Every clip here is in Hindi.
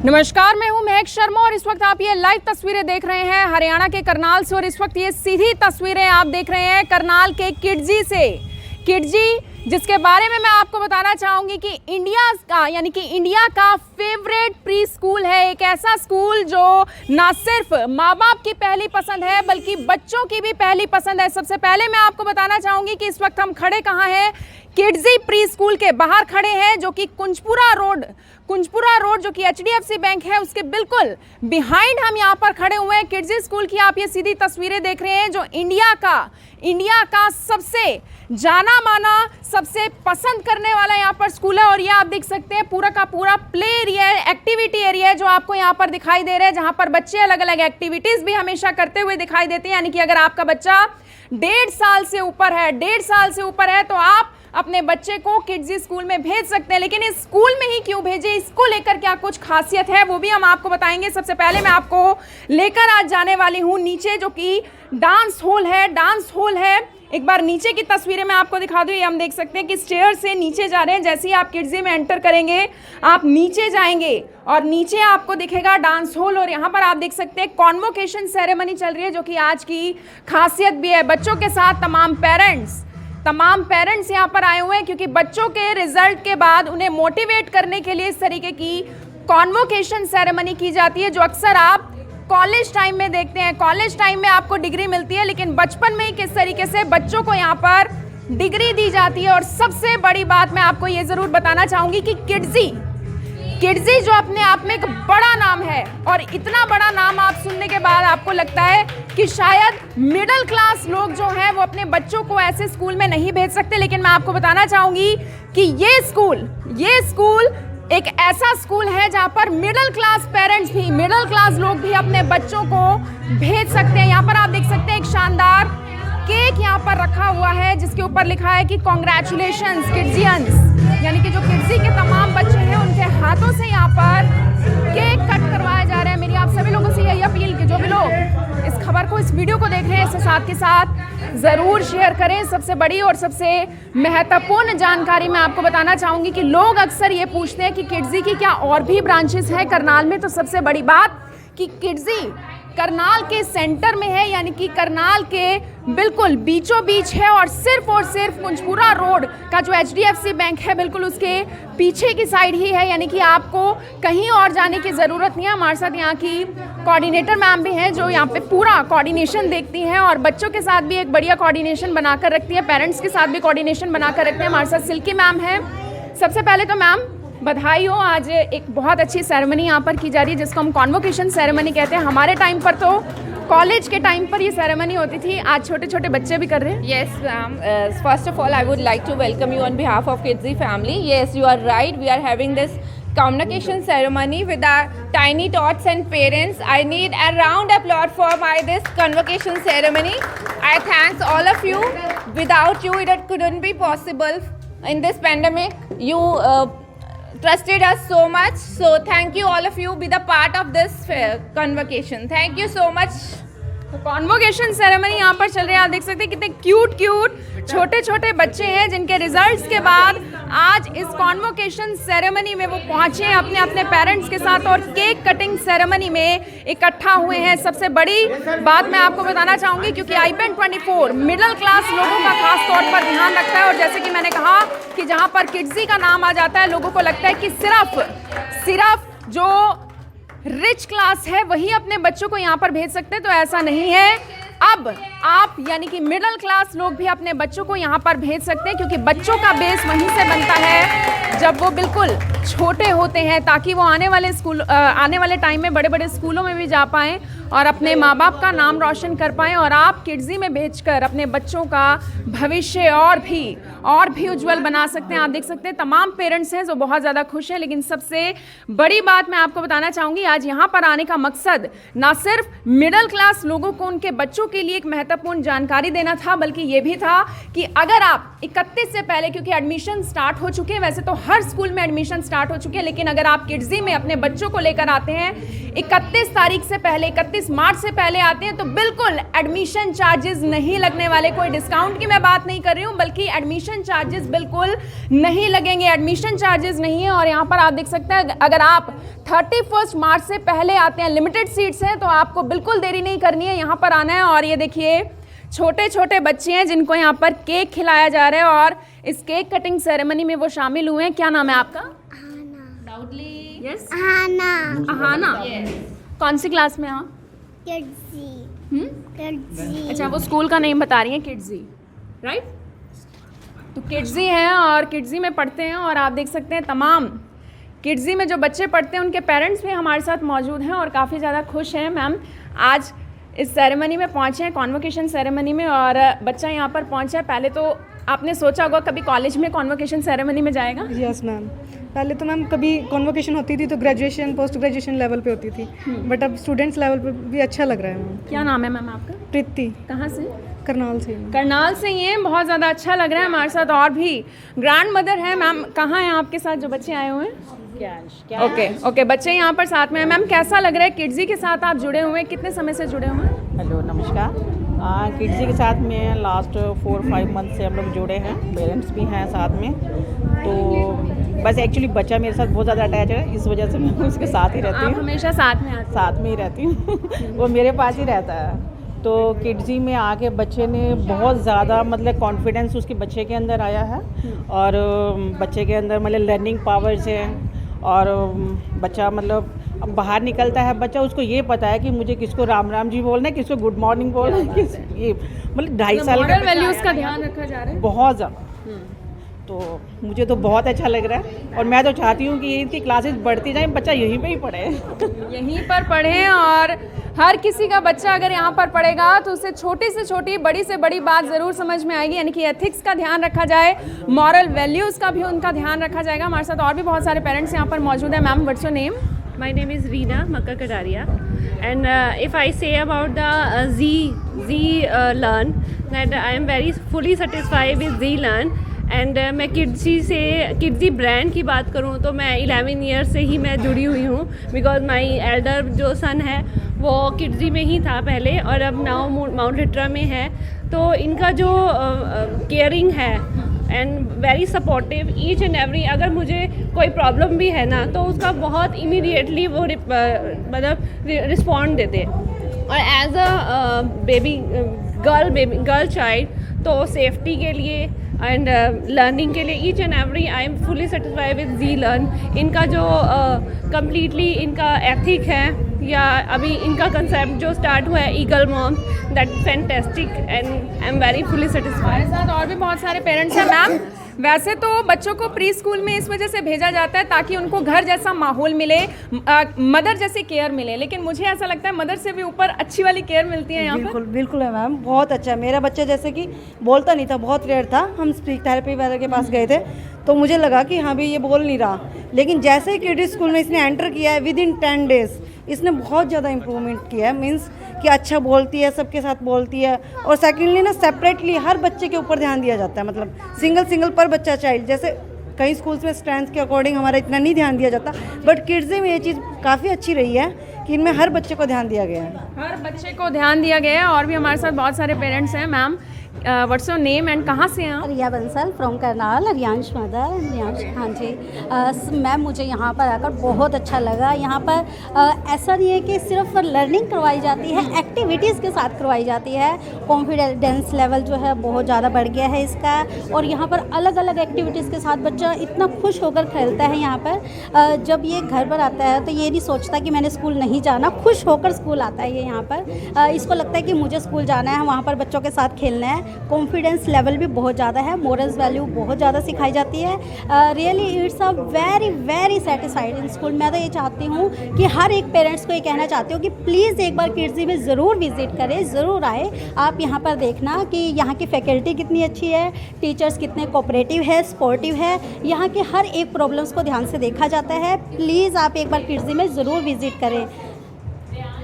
नमस्कार, मैं हूं महक शर्मा और इस वक्त आप ये लाइव तस्वीरें देख रहे हैं हरियाणा के करनाल से। और इस वक्त ये सीधी तस्वीरें आप देख रहे हैं करनाल के किडजी से। किडजी जिसके बारे में मैं आपको बताना चाहूंगी कि इंडिया का फेवरेट प्री स्कूल है। एक ऐसा स्कूल जो ना सिर्फ माँ बाप की पहली पसंद है बल्कि बच्चों की भी पहली पसंद है। सबसे पहले मैं आपको बताना चाहूंगी कि इस वक्त हम खड़े कहाँ हैं। किडजी प्री स्कूल के बाहर खड़े हैं, जो कि कुंजपुरा रोड जो कि HDFC बैंक है उसके बिल्कुल बिहाइंड हम यहाँ पर खड़े हुए हैं। किडजी स्कूल की आप ये सीधी तस्वीरें देख रहे हैं, जो इंडिया का सबसे जाना माना, सबसे पसंद करने वाला यहाँ पर स्कूल है। और ये आप देख सकते हैं पूरा का पूरा प्ले एरिया है, एक्टिविटी एरिया है जो आपको यहाँ पर दिखाई दे रहा है, जहाँ पर बच्चे अलग अलग एक्टिविटीज भी हमेशा करते हुए दिखाई देते हैं। यानी कि अगर आपका बच्चा 1.5 साल से ऊपर है तो आप अपने बच्चे को किडजी स्कूल में भेज सकते हैं। लेकिन इस स्कूल में ही क्यों भेजे, इसको लेकर क्या कुछ खासियत है, वो भी हम आपको बताएंगे। सबसे पहले मैं आपको लेकर आज जाने वाली हूँ नीचे, जो कि डांस हॉल है। एक बार नीचे की तस्वीरें मैं आपको दिखा दूँ। ये हम देख सकते हैं कि स्टेयर से नीचे जा रहे हैं। जैसे ही आप किडजी में एंटर करेंगे आप नीचे जाएंगे और नीचे आपको दिखेगा डांस हॉल। और यहाँ पर आप देख सकते हैं कॉन्वोकेशन सेरेमनी चल रही है, जो कि आज की खासियत भी है। बच्चों के साथ तमाम पेरेंट्स यहाँ पर आए हुए हैं, क्योंकि बच्चों के रिजल्ट के बाद उन्हें मोटिवेट करने के लिए इस तरीके की कॉन्वोकेशन सेरेमनी की जाती है, जो अक्सर आप कॉलेज टाइम में देखते हैं। कॉलेज टाइम में आपको डिग्री मिलती है, लेकिन बचपन में ही किस तरीके से बच्चों को यहाँ पर डिग्री दी जाती है। और सबसे बड़ी बात मैं आपको ये जरूर बताना चाहूंगी कि किडजी जो अपने आप में एक बड़ा नाम है, और इतना बड़ा नाम आप सुनने के बाद आपको लगता है कि शायद मिडिल क्लास लोग जो हैं वो अपने बच्चों को ऐसे स्कूल में नहीं भेज सकते। लेकिन मैं आपको बताना चाहूंगी कि ये स्कूल एक ऐसा स्कूल है जहां पर मिडिल क्लास लोग भी अपने बच्चों को भेज सकते हैं। यहाँ पर आप देख सकते हैं एक शानदार केक यहाँ पर रखा हुआ है, जिसके ऊपर लिखा है कि कॉन्ग्रेचुलेशंस किड्जियंस। यानी कि जो किडजी के तमाम बच्चे हैं उनके हाथों से यहाँ पर केक कट करवाया जा रहा है। मेरी आप सभी लोगों से यही अपील कि जो भी लोग इस खबर को, इस वीडियो को देख रहे हैं, इसे साथ के साथ ज़रूर शेयर करें। सबसे बड़ी और सबसे महत्वपूर्ण जानकारी मैं आपको बताना चाहूँगी कि लोग अक्सर ये पूछते हैं कि किडजी की क्या और भी ब्रांचेस हैं करनाल में। तो सबसे बड़ी बात कि किडजी करनाल के सेंटर में है, यानी कि करनाल के बिल्कुल बीचों बीच है। और सिर्फ कुंजपुरा रोड का जो HDFC बैंक है बिल्कुल उसके पीछे की साइड ही है। यानी कि आपको कहीं और जाने की ज़रूरत नहीं है। हमारे साथ यहाँ की कोऑर्डिनेटर मैम भी हैं, जो यहाँ पे पूरा कोऑर्डिनेशन देखती हैं और बच्चों के साथ भी एक बढ़िया कोऑर्डिनेशन बनाकर रखती है, पेरेंट्स के साथ भी कोऑर्डिनेशन बनाकर रखते हैं। हमारे साथ सिल्की मैम है। सबसे पहले तो मैम बधाई हो, आज एक बहुत अच्छी सेरेमनी यहाँ पर की जा रही है, जिसको हम कॉन्वोकेशन सेरेमनी कहते हैं। हमारे टाइम पर तो कॉलेज के टाइम पर ये सेरेमनी होती थी, आज छोटे छोटे बच्चे भी कर रहे हैं। Yes, ma'am. First of all, I would like to welcome you on behalf of Kidsy family. Yes, you are right. We are having this convocation ceremony with our tiny tots and parents. I need a round applause for this convocation ceremony. I thanks all of you. Without you, it couldn't be possible in this pandemic. You trusted us so much, so thank you all of you be the part of this convocation. Thank you so much. तो कॉन्वोकेशन सेरेमनी यहाँ पर चल रही है। आप देख सकते हैं कितने क्यूट छोटे छोटे बच्चे हैं, जिनके रिजल्ट्स के बाद आज इस कॉन्वोकेशन सेरेमनी में वो पहुंचे हैं अपने पेरेंट्स के साथ और केक कटिंग सेरेमनी में इकट्ठा हुए हैं। सबसे बड़ी बात मैं आपको बताना चाहूँगी, क्योंकि IBN24 मिडिल क्लास लोगों का खास तौर पर ध्यान रखता है। और जैसे कि मैंने कहा कि जहाँ पर किडजी का नाम आ जाता है, लोगों को लगता है कि सिर्फ जो रिच क्लास है वही अपने बच्चों को यहाँ पर भेज सकते हैं। तो ऐसा नहीं है। अब आप यानी कि मिडिल क्लास लोग भी अपने बच्चों को यहाँ पर भेज सकते हैं, क्योंकि बच्चों का बेस वहीं से बनता है जब वो बिल्कुल छोटे होते हैं, ताकि वो आने वाले टाइम में बड़े बड़े स्कूलों में भी जा पाएँ और अपने माँ बाप का नाम रोशन कर पाएँ। और आप किडजी में भेजकर अपने बच्चों का भविष्य और भी उज्जवल बना सकते हैं। आप देख सकते हैं तमाम पेरेंट्स हैं जो बहुत ज़्यादा खुश हैं। लेकिन सबसे बड़ी बात मैं आपको बताना चाहूँगी, आज यहाँ पर आने का मकसद ना सिर्फ मिडिल क्लास लोगों को उनके बच्चों के लिए एक महत्वपूर्ण जानकारी देना था, बल्कि ये भी था कि अगर आप 31 से पहले, क्योंकि एडमिशन स्टार्ट हो चुके हैं, वैसे तो हर स्कूल में एडमिशन स्टार्ट हो चुके हैं, लेकिन अगर आप किड्जी में अपने बच्चों को लेकर आते हैं 31 तारीख से पहले, 31 मार्च से पहले आते हैं, तो बिल्कुल एडमिशन चार्जेस नहीं लगने वाले। कोई डिस्काउंट की मैं बात नहीं कर रही हूँ, बल्कि एडमिशन चार्जेस बिल्कुल नहीं लगेंगे, एडमिशन चार्जेस नहीं है। और यहाँ पर आप देख सकते हैं, अगर आप 31 मार्च से पहले आते हैं, लिमिटेड सीट्स हैं, तो आपको बिल्कुल देरी नहीं करनी है, यहाँ पर आना है। और ये देखिए छोटे छोटे बच्चे हैं जिनको यहाँ पर केक खिलाया जा रहा है और इस केक कटिंग सेरेमनी में वो शामिल हुए हैं। क्या नाम है आपका? Loudly. यस, आना अहाना। कौन सी क्लास में आप? किड्जी किड्जी अच्छा, वो स्कूल का नेम बता रही हैं, किड्जी, राइट? तो किड्जी हैं और किड्जी में पढ़ते हैं। और आप देख सकते हैं तमाम किड्जी में जो बच्चे पढ़ते हैं उनके पेरेंट्स भी हमारे साथ मौजूद हैं और काफ़ी ज़्यादा खुश हैं। मैम आज इस सेरेमनी में पहुँचे हैं, कॉन्वोकेशन सेरेमनी में, और बच्चा यहाँ पर पहुँचा है। पहले तो आपने सोचा होगा कभी कॉलेज में कॉन्वोकेशन सेरेमनी में जाएगा? यस मैम, पहले तो मैम कभी कॉन्वोकेशन होती थी तो ग्रेजुएशन पोस्ट ग्रेजुएशन लेवल पे होती थी, बट अब स्टूडेंट्स लेवल पे भी अच्छा लग रहा है मैम। क्या नाम है मैम आपका? प्रीति, कहाँ से? करनाल से। करनाल से ही हैं, बहुत ज़्यादा अच्छा लग रहा है। हमारे साथ और भी ग्रैंड मदर है। मैम कहाँ हैं आपके साथ जो बच्चे आए हुए हैं? ओके, बच्चे यहाँ पर साथ में हैं। मैम कैसा लग रहा है किड्जी के साथ आप जुड़े हुए हैं? कितने समय से जुड़े हुए हैं? हेलो नमस्कार। किड्जी के साथ में लास्ट 4-5 मंथ से हम लोग जुड़े हैं, पेरेंट्स भी हैं साथ में। तो बस एक्चुअली बच्चा मेरे साथ बहुत ज़्यादा अटैच है, इस वजह से मैं उसके साथ ही रहती आप हूँ। हमेशा साथ में आते हैं? साथ में ही रहती हूँ वो मेरे पास ही रहता है। तो किड्जी में आके बच्चे ने बहुत ज़्यादा मतलब कॉन्फिडेंस उसके बच्चे के अंदर आया है, और बच्चे के अंदर मतलब लर्निंग पावर्स हैं, और बच्चा मतलब अब बाहर निकलता है बच्चा, उसको ये पता है कि मुझे किसको राम राम जी बोलना है, किसको गुड मॉर्निंग बोलना है, किस ये मतलब 2.5 साल का वैल्यूज़ का ध्यान रखा जा रहा है बहुत ज़्यादा। तो मुझे तो बहुत अच्छा लग रहा है, और मैं तो चाहती हूँ कि इनकी क्लासेस बढ़ती जाएं, बच्चा यहीं पे ही पढ़े। यहीं पर पढ़ें। और हर किसी का बच्चा अगर यहाँ पर पढ़ेगा तो उसे छोटी से छोटी, बड़ी से बड़ी बात ज़रूर समझ में आएगी, यानी कि एथिक्स का ध्यान रखा जाए, मॉरल वैल्यूज़ का भी उनका ध्यान रखा जाएगा। हमारे साथ और भी बहुत सारे पेरेंट्स यहाँ पर मौजूद हैं। Ma'am what's your name? My name is Reena Makka Kadaria, and if I say about the Z Learn, that I am very fully satisfied with Z Learn, and मैं किड्जी ब्रांड की बात करूँ तो मैं 11 ईयर से ही मैं जुड़ी हुई हूँ, बिकॉज माई एल्डर जो सन है वो किड्जी में ही था पहले, और अब नाउ माउंट लिट्रा में है। तो इनका जो केयरिंग है and very supportive, each and every, अगर मुझे कोई प्रॉब्लम भी है ना तो उसका बहुत इमीडिएटली वो मतलब रिस्पॉन्ड देते। और एज अ गर्ल चाइल्ड तो सेफ्टी के लिए एंड लर्निंग के लिए each and every I am fully satisfied with G learn. इनका जो कम्प्लीटली इनका एथिक है, या अभी इनका कंसेप्ट जो स्टार्ट हुआ है eagle mom, that fantastic and I am very fully satisfied. हमारे साथ और भी बहुत सारे पेरेंट्स हैं। मैम वैसे तो बच्चों को प्री स्कूल में इस वजह से भेजा जाता है ताकि उनको घर जैसा माहौल मिले, मदर जैसी केयर मिले, लेकिन मुझे ऐसा लगता है मदर से भी ऊपर अच्छी वाली केयर मिलती है यहाँ पर। बिल्कुल है मैम, बहुत अच्छा है। मेरा बच्चा जैसे कि बोलता नहीं था, बहुत रेयर था, हम स्पीच थेरेपी वाले के पास गए थे तो मुझे लगा कि हाँ भी ये बोल नहीं रहा, लेकिन जैसे ही किड्स स्कूल में इसने एंटर किया है, विद इन 10 डेज़ इसने बहुत ज़्यादा इम्प्रूवमेंट किया है। मीन्स कि अच्छा बोलती है, सबके साथ बोलती है, और सेकेंडली ना सेपरेटली हर बच्चे के ऊपर ध्यान दिया जाता है, मतलब सिंगल पर बच्चा चाइल्ड। जैसे कई स्कूल्स में स्ट्रेंथ के अकॉर्डिंग हमारा इतना नहीं ध्यान दिया जाता, बट किड्स में ये चीज़ काफ़ी अच्छी रही है कि इनमें हर बच्चे को ध्यान दिया गया है। हर बच्चे को ध्यान दिया गया है। और भी हमारे साथ बहुत सारे पेरेंट्स हैं। Ma'am what's your name and कहाँ से हैं आप? रिया बंसल फ्रॉम करनाल, रियांश मदर। रियांश, हाँ जी मैम, मुझे यहाँ पर आकर बहुत अच्छा लगा। यहाँ पर ऐसा नहीं है कि सिर्फ लर्निंग करवाई जाती है, एक्टिविटीज़ के साथ करवाई जाती है। कॉन्फिडेंस लेवल जो है बहुत ज़्यादा बढ़ गया है इसका, और यहाँ पर अलग अलग एक्टिविटीज़ के साथ बच्चा इतना खुश होकर खेलता है। यहाँ पर जब ये घर पर आता है तो ये नहीं सोचता कि मैंने स्कूल नहीं जाना, खुश होकर स्कूल आता है ये यहाँ पर। इसको लगता है कि मुझे स्कूल जाना है, वहाँ पर बच्चों के साथ खेलना है। कॉन्फिडेंस लेवल भी बहुत ज़्यादा है, मोरल्स वैल्यू बहुत ज़्यादा सिखाई जाती है। Really it's a very very satisfied in school. मैं तो ये चाहती हूँ कि हर एक पेरेंट्स को ये कहना चाहती हूँ कि प्लीज़ एक बार किड्जी में ज़रूर विज़िट करें, ज़रूर आए। आप यहाँ पर देखना कि यहाँ की फैकल्टी कितनी अच्छी है, टीचर्स कितने कोऑपरेटिव है, सपोर्टिव है, यहाँ के हर एक प्रॉब्लम्स को ध्यान से देखा जाता है। प्लीज़ आप एक बार किड्जी में ज़रूर विज़िट करें।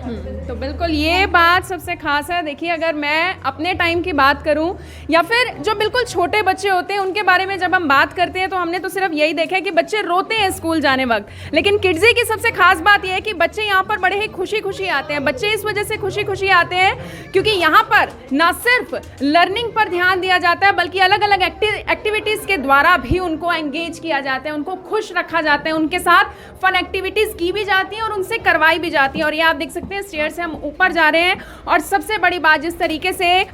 तो बिल्कुल ये बात सबसे खास है। देखिए, अगर मैं अपने टाइम की बात करूं या फिर जो बिल्कुल छोटे बच्चे होते हैं उनके बारे में जब हम बात करते हैं तो हमने तो सिर्फ यही देखा है कि बच्चे रोते हैं स्कूल जाने वक्त, लेकिन किड्जी की सबसे खास बात यह है कि बच्चे यहाँ पर बड़े ही खुशी खुशी आते हैं। बच्चे इस वजह से खुशी खुशी आते हैं क्योंकि यहाँ पर ना सिर्फ लर्निंग पर ध्यान दिया जाता है बल्कि अलग अलग एक्टिविटीज़ के द्वारा भी उनको एंगेज किया जाता है, उनको खुश रखा जाता है, उनके साथ फन एक्टिविटीज़ की भी जाती हैं और उनसे करवाई भी जाती हैं। और ये आप देख सकते हैं स्टेयर से हम ऊपर जा रहे हैं और सबसे बड़ी बात, जिस तरीके से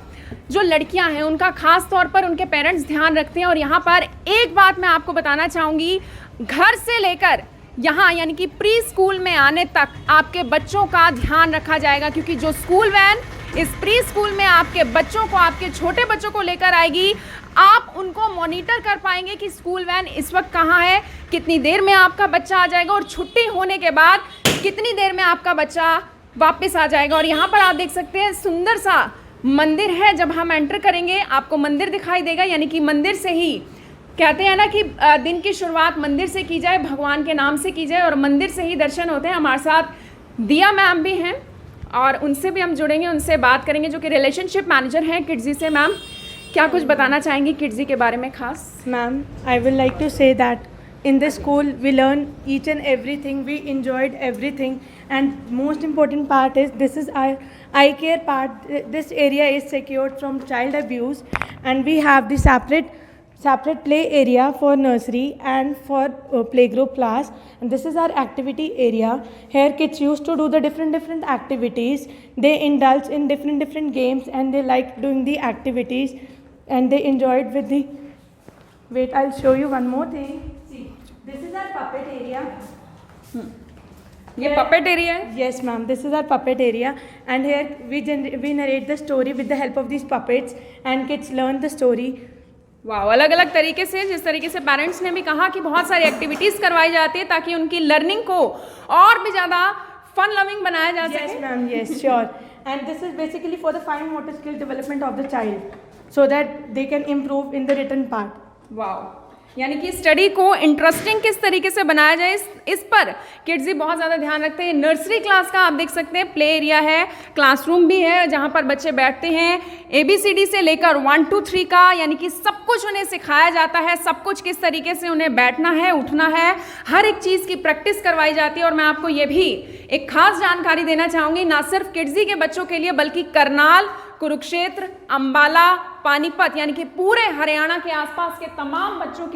जो लड़कियां हैं उनका खास तौर पर उनके पेरेंट्स ध्यान रखते हैं। और यहाँ पर एक बात मैं आपको बताना चाहूँगी, घर से लेकर यहाँ यानी कि प्री स्कूल में आने तक आपके बच्चों का ध्यान रखा जाएगा, क्योंकि जो स्कूल वैन इस प्री स्कूल में आपके बच्चों को, आपके छोटे बच्चों को लेकर आएगी, आप उनको मॉनिटर कर पाएंगे कि स्कूल वैन इस वक्त कहाँ है, कितनी देर में आपका बच्चा आ जाएगा और छुट्टी होने के बाद कितनी देर में आपका बच्चा वापस आ जाएगा। और यहाँ पर आप देख सकते हैं सुंदर सा मंदिर है। जब हम एंटर करेंगे आपको मंदिर दिखाई देगा, यानी कि मंदिर से ही कहते हैं ना कि दिन की शुरुआत मंदिर से की जाए, भगवान के नाम से की जाए, और मंदिर से ही दर्शन होते हैं। हमारे साथ दिया मैम भी हैं और उनसे भी हम जुड़ेंगे, उनसे बात करेंगे, जो कि रिलेशनशिप मैनेजर हैं किड्जी से। मैम, क्या कुछ बताना चाहेंगी किड्जी के बारे में खास? Ma'am, I will like to say that in this school we learn each and everything, we enjoyed everything, and most important part is this is our eye care part. This area is secured from child abuse, and we have the separate play area for nursery and for playgroup class, and this is our activity area. Here kids used to do the different activities. They indulge in different games and they like doing the activities and they enjoyed with the, wait, I'll show you one more thing. See, this is our puppet area. ये पपेट एरिया है? Yes ma'am, this is our puppet area, and here we narrate the story with the help of these puppets and kids learn the story. वाह, अलग अलग तरीके से, जिस तरीके से पेरेंट्स ने भी कहा कि बहुत सारी एक्टिविटीज़ करवाई जाती है ताकि उनकी लर्निंग को और भी ज़्यादा फन लविंग बनाया जा सके। Yes ma'am, yes sure. And this is basically for the fine motor skill development of the child, so that they can improve in the written part. वाह, यानी कि स्टडी को इंटरेस्टिंग किस तरीके से बनाया जाए इस पर किड्जी बहुत ज़्यादा ध्यान रखते हैं। नर्सरी क्लास का आप देख सकते हैं प्ले एरिया है, क्लासरूम भी है जहाँ पर बच्चे बैठते हैं। ABCD से लेकर 1 2 3 का यानी कि सब कुछ उन्हें सिखाया जाता है, सब कुछ किस तरीके से उन्हें बैठना है, उठना है, हर एक चीज़ की प्रैक्टिस करवाई जाती है। और मैं आपको ये भी एक खास जानकारी देना चाहूँगी, ना सिर्फ किड्जी के बच्चों के लिए बल्कि करनाल, कुरुक्षेत्र, अंबाला, पानीपत यानी कि पूरे हरियाणा के आसपास के तमाम बच्चों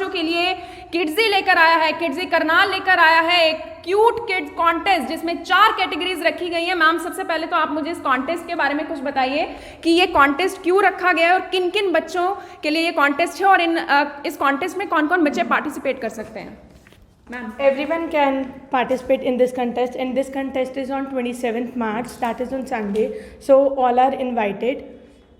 के लिए किड्जी लेकर आया है, किड्जी करनाल लेकर आया है एक क्यूट किड्स कॉन्टेस्ट जिसमें 4 कैटेगरीज रखी गई हैं। मैम, सबसे पहले तो आप मुझे इस कॉन्टेस्ट के बारे में कुछ बताइए कि ये कॉन्टेस्ट क्यों रखा गया है और किन किन बच्चों के लिए ये कॉन्टेस्ट है, और इस कॉन्टेस्ट में कौन कौन बच्चे पार्टिसिपेट कर सकते हैं? Ma'am. Everyone can participate in this contest, and this contest is on 27th March, that is on Sunday, so all are invited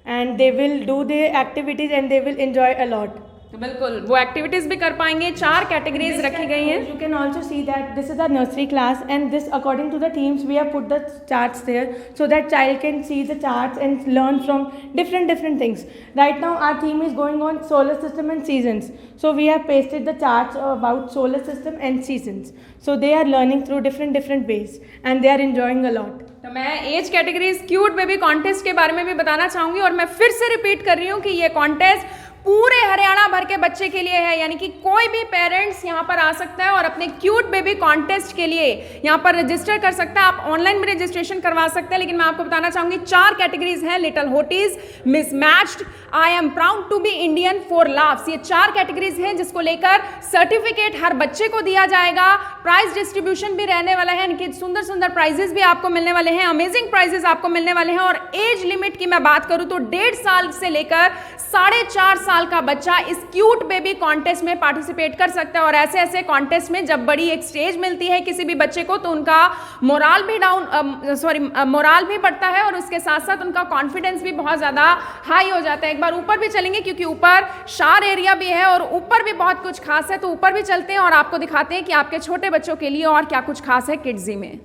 and they will do the activities and they will enjoy a lot. तो बिल्कुल वो एक्टिविटीज भी कर पाएंगे। 4 कैटेगरीज रखी गई हैं। You can also see that this is our nursery class, and this according to the themes we have put the charts there so that child can see the charts and learn from different things. Right now our theme is going on solar system and seasons, so we have pasted the charts about solar system and seasons, so they are learning through different ways and they are enjoying a lot. तो मैं as categories cute baby contest के बारे में भी बताना चाहूँगी, और मैं फिर से रिपीट कर रही हूँ कि ये कॉन्टेस्ट पूरे हरियाणा भर के बच्चे के लिए है, यानी कि कोई भी पेरेंट्स यहाँ पर आ सकता है और अपने क्यूट बेबी कॉन्टेस्ट के लिए यहाँ पर रजिस्टर कर सकता है। आप ऑनलाइन भी रजिस्ट्रेशन करवा सकते हैं, लेकिन मैं आपको बताना चाहूँगी 4 कैटेगरीज हैं, little hotties, mismatched, I am proud to be Indian, for laughs. ये 4 कैटेगरीज हैं जिसको लेकर सर्टिफिकेट हर बच्चे को दिया जाएगा। प्राइज डिस्ट्रीब्यूशन भी रहने वाला है, यानी कि सुंदर सुंदर प्राइजेस भी आपको मिलने वाले हैं, अमेजिंग प्राइजेस आपको मिलने वाले हैं। और एज लिमिट की मैं बात करूँ तो 1.5 साल से लेकर 4.5 साल का बच्चा इस क्यूट बेबी कॉन्टेस्ट में पार्टिसिपेट कर सकता है। और ऐसे कॉन्टेस्ट में जब बड़ी एक स्टेज मिलती है किसी भी बच्चे को तो उनका मोराल भी बढ़ता है और उसके साथ साथ उनका कॉन्फिडेंस भी बहुत ज़्यादा हाई हो जाता है। एक बार ऊपर भी चलेंगे क्योंकि ऊपर शार एरिया भी है और ऊपर भी बहुत कुछ खास है, तो ऊपर भी चलते हैं और आपको दिखाते हैं कि आपके छोटे बच्चों के लिए और क्या कुछ खास है किड्जी में।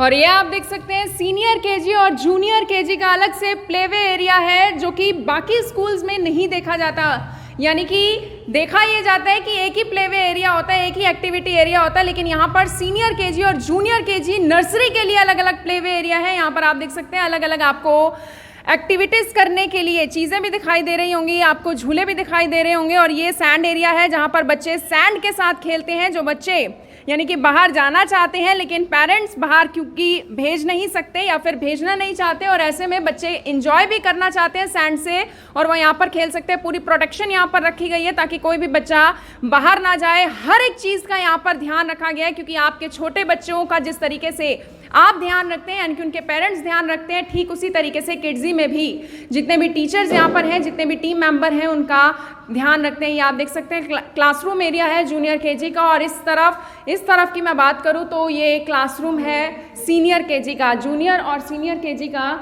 और ये आप देख सकते हैं सीनियर केजी और जूनियर केजी का अलग से प्लेवे एरिया है जो कि बाकी स्कूल्स में नहीं देखा जाता। यानी कि देखा ये जाता है कि एक ही प्लेवे एरिया होता है, एक ही एक्टिविटी एरिया होता है, लेकिन यहाँ पर सीनियर केजी और जूनियर केजी नर्सरी के लिए अलग अलग प्लेवे एरिया है। यहाँ पर आप देख सकते हैं अलग अलग आपको एक्टिविटीज़ करने के लिए चीज़ें भी दिखाई दे रही होंगी, आपको झूले भी दिखाई दे रहे होंगे। और ये सैंड एरिया है जहाँ पर बच्चे सैंड के साथ खेलते हैं। जो बच्चे यानी कि बाहर जाना चाहते हैं लेकिन पेरेंट्स बाहर क्योंकि भेज नहीं सकते या फिर भेजना नहीं चाहते, और ऐसे में बच्चे इंजॉय भी करना चाहते हैं सैंड से, और वो यहाँ पर खेल सकते हैं। पूरी प्रोटेक्शन यहाँ पर रखी गई है ताकि कोई भी बच्चा बाहर ना जाए। हर एक चीज़ का यहाँ पर ध्यान रखा गया है, क्योंकि आपके छोटे बच्चों का जिस तरीके से आप ध्यान रखते हैं यानी कि उनके पेरेंट्स ध्यान रखते हैं, ठीक उसी तरीके से किड्जी में भी जितने भी टीचर्स यहाँ पर हैं, जितने भी टीम मेंबर हैं, उनका ध्यान रखते हैं। ये आप देख सकते हैं क्लासरूम एरिया है जूनियर केजी का, और इस तरफ की मैं बात करूँ तो ये क्लासरूम है सीनियर केजी का। जूनियर और सीनियर केजी का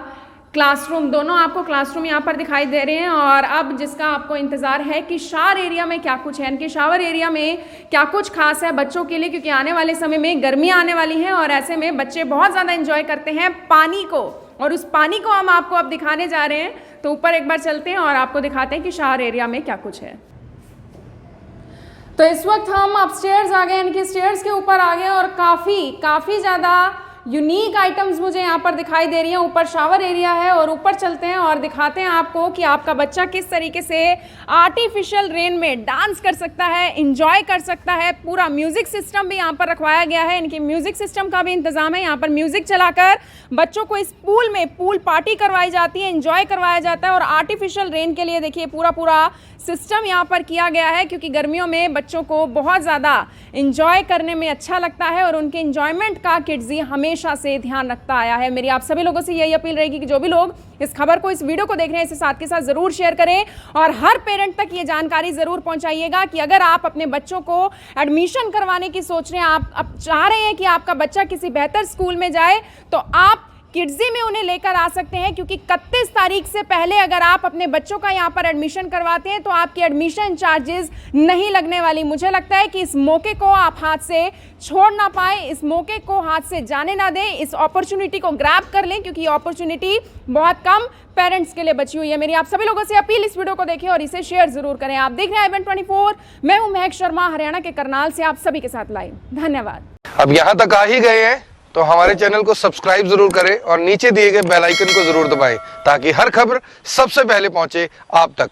क्लासरूम, दोनों आपको क्लासरूम यहाँ पर दिखाई दे रहे हैं। और अब जिसका आपको इंतज़ार है कि शावर एरिया में क्या कुछ है, यानी कि शावर एरिया में क्या कुछ खास है बच्चों के लिए, क्योंकि आने वाले समय में गर्मियाँ आने वाली हैं और ऐसे में बच्चे बहुत ज़्यादा इंजॉय करते हैं पानी को, और उस पानी को हम आपको अब दिखाने जा रहे हैं। तो ऊपर एक बार चलते हैं और आपको दिखाते हैं कि शावर एरिया में क्या कुछ है। तो इस वक्त हम अपस्टेयर्स आ गए, यानी कि स्टेयर्स के ऊपर आ गए, और काफ़ी ज़्यादा यूनिक आइटम्स मुझे यहाँ पर दिखाई दे रही हैं। ऊपर शावर एरिया है और ऊपर चलते हैं और दिखाते हैं आपको कि आपका बच्चा किस तरीके से आर्टिफिशियल रेन में डांस कर सकता है, इंजॉय कर सकता है। पूरा म्यूज़िक सिस्टम भी यहाँ पर रखवाया गया है, इनकी म्यूज़िक सिस्टम का भी इंतज़ाम है। यहाँ पर म्यूज़िक चलाकर बच्चों को इस पूल में पूल पार्टी करवाई जाती है, इंजॉय करवाया जाता है। और आर्टिफिशियल रेन के लिए देखिए पूरा सिस्टम यहाँ पर किया गया है, क्योंकि गर्मियों में बच्चों को बहुत ज़्यादा इंजॉय करने में अच्छा लगता है और उनके इंजॉयमेंट का किड्जी हमेशा से ध्यान रखता आया है। मेरी आप सभी लोगों से यही अपील रहेगी कि जो भी लोग इस खबर को, इस वीडियो को देख रहे हैं, इसे साथ के साथ ज़रूर शेयर करें और हर पेरेंट तक ये जानकारी ज़रूर पहुंचाइएगा कि अगर आप अपने बच्चों को एडमिशन करवाने की सोच रहे हैं, आप चाह रहे हैं कि आपका बच्चा किसी बेहतर स्कूल में जाए, तो आप किड्जी में उन्हें लेकर आ सकते हैं। क्योंकि 31 तारीख से पहले अगर आप अपने बच्चों का यहाँ पर एडमिशन करवाते हैं तो आपकी एडमिशन चार्जेस नहीं लगने वाली। मुझे लगता है कि इस मौके को आप हाथ से छोड़ ना पाए, इस मौके को हाथ से जाने ना दें, इस अपॉर्चुनिटी को ग्रैब कर लें, क्योंकि ये अपॉर्चुनिटी बहुत कम पेरेंट्स के लिए बची हुई है। मेरी आप सभी लोगों से अपील, इस वीडियो को देखें और इसे शेयर जरूर करें। आप देख रहे हैं IBN24, मैं हूं महक शर्मा, हरियाणा के करनाल से आप सभी के साथ लाइव। धन्यवाद। अब यहाँ तक आ ही गए हैं तो हमारे चैनल को सब्सक्राइब जरूर करें और नीचे दिए गए बेल आइकन को जरूर दबाएं, ताकि हर खबर सबसे पहले पहुंचे आप तक।